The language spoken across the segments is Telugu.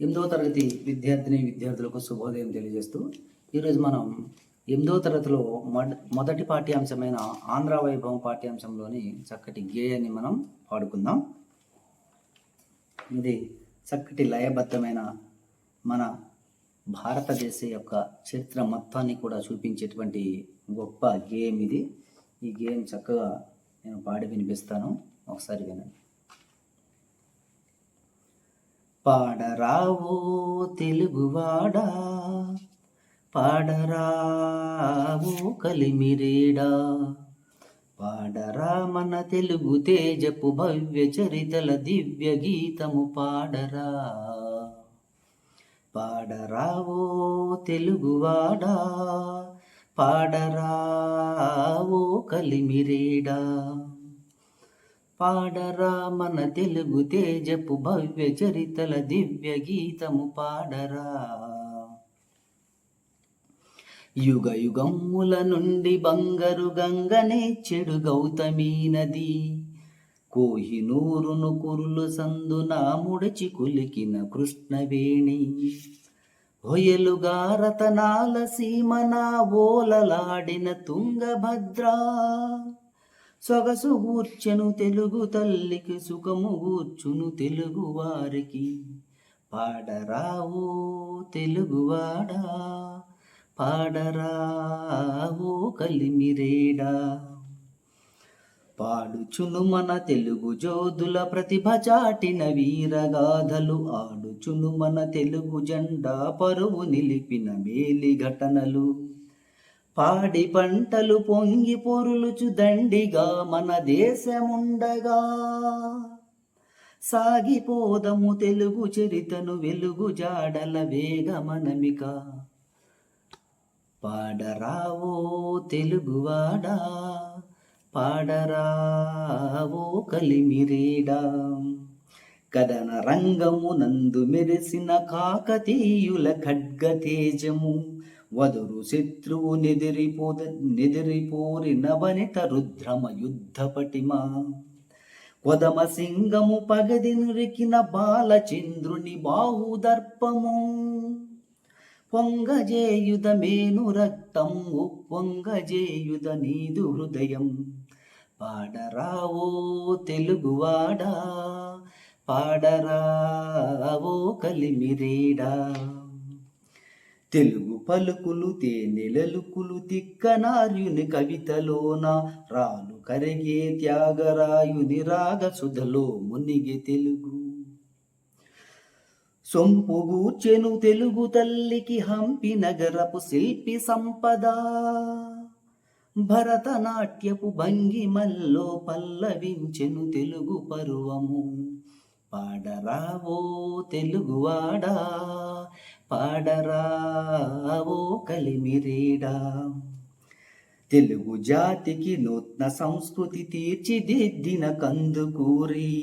ఎనిమిదవ తరగతి విద్యార్థులకు శుభోదయం తెలియజేస్తూ ఈరోజు మనం ఎనిమిదవ తరగతిలో మొదటి పాఠ్యాంశమైన ఆంధ్ర వైభవం పాఠ్యాంశంలోని చక్కటి గేయాన్ని మనం పాడుకుందాం. ఇది చక్కటి లయబద్ధమైన మన భారతదేశ యొక్క చరిత్ర మొత్తాన్ని కూడా చూపించేటువంటి గొప్ప గేయం ఇది. ఈ గేయం చక్కగా నేను పాడి వినిపిస్తాను, ఒకసారి వినండి. పాడరావో తెలుగువాడా, పాడరావో కలిమిరేడా, పాడరా మన తెలుగు తేజపు భవ్య చరితల దివ్య గీతము పాడరా. పాడరావో తెలుగువాడా, పాడరావో కలిమిరేడా, పాడరా మన తెలుగు తేజపు భవ్య చరితల దివ్య గీతము పాడరా. యుగ యుగముల నుండి బంగారు గంగనే చెడు గౌతమీ నది, కోహినూరును కురులు సందున ముడిచి కులికిన కృష్ణవేణి, హొయలుగా రతనాల సీమన ఓలలాడిన తుంగభద్ర, సొగసు గూర్చెను తెలుగు తల్లికి సుఖము గూర్చును తెలుగు వారికి. పాడరావో తెలుగువాడా, పాడరావో కలిమిరేడా, పాడుచును మన తెలుగు జోదుల ప్రతిభ చాటిన వీరగాథలు, ఆడుచును మన తెలుగు జెండా పరువు నిలిపిన మేలి ఘటనలు, పాడి పంటలు పొంగి పొరులుచు దండిగా మన దేశముండగా, సాగిపోదము తెలుగు చరితను వెలుగు జాడల వేగమనమిక. పాడరావో తెలుగువాడా, పాడరావో కలిమిరేడా, కథన రంగము నందు మెరిసిన కాకతీయుల ఖడ్గ తేజము, వదురు శత్రువు నెదిరిపోరిన వనిత రుద్రమ యుద్ధ పటిమ, కొదమ సింగము పగది నురికిన బాలచంద్రుని బాహుదర్పము, పొంగజేయుద మేను రక్తం ఉప్పొంగజేయుద నీదు హృదయం. పాడరావో తెలుగువాడా, పాడరావో కలిమిరేడా, తెలుగు పలుకులు తేనెలలుకులు తిక్కనార్యుని కవితలోన, రాలు కరిగే త్యాగరాయుని రాగసుధలో మునిగే తెలుగు, సొంపుగూర్చెను తెలుగు తల్లికి హంపి నగరపు శిల్పి సంపద, భరతనాట్యపు భంగిమల్లో పల్లవించెను తెలుగు పరువము. పాడరావో తెలుగువాడా, పాడరావో కలిమిరేడా, తెలుగు జాతికి నూతన సంస్కృతి తీర్చిదిద్దిన కందుకూరి,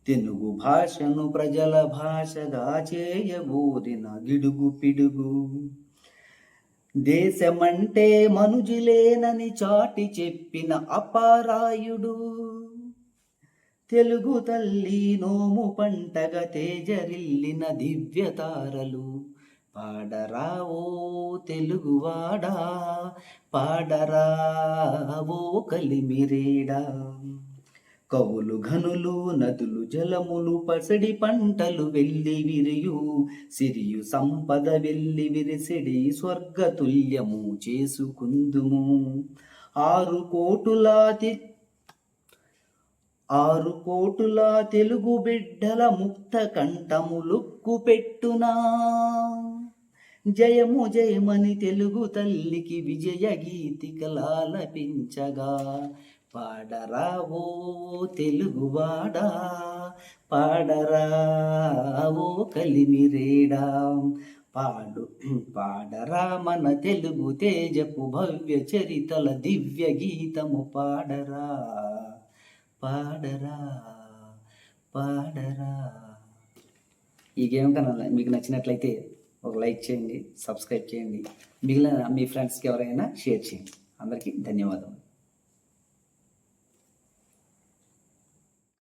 తెలుగు భాషను ప్రజల భాషగా చేయబోరిన గిడుగు పిడుగు, దేశమంటే మనుజులేనని చాటి చెప్పిన అపారాయుడు, తెలుగు తల్లి నోము పంటగా తేజరిల్లిన దివ్యతారలు. పాడరావో తెలుగువాడా, పాడరావో కలిమిరేడా, కవులు ఘనులు నదులు జలములు పసడి పంటలు వెళ్ళి విరియు, సిరియు సంపద వెళ్ళి విరిసిడి స్వర్గతుల్యము చేసుకుందుము. 6 కోటుల తెలుగు బిడ్డల ముక్త కంఠములుక్కు పెట్టునా, జయము జయమని తెలుగు తల్లికి విజయ గీతికలాలపించగా. పాడరావో తెలుగువాడా, పాడరావో కలిమిరేడా, పాడరా మన తెలుగు తేజపు భవ్య చరితల దివ్య గీతము పాడరా. పాడరా పాడరా. ఈ గేమ్ కన్నా మీకు నచ్చినట్లయితే ఒక లైక్ చేయండి, సబ్స్క్రైబ్ చేయండి, మిగిలిన మీ ఫ్రెండ్స్కి ఎవరైనా షేర్ చేయండి. అందరికీ ధన్యవాదాలు.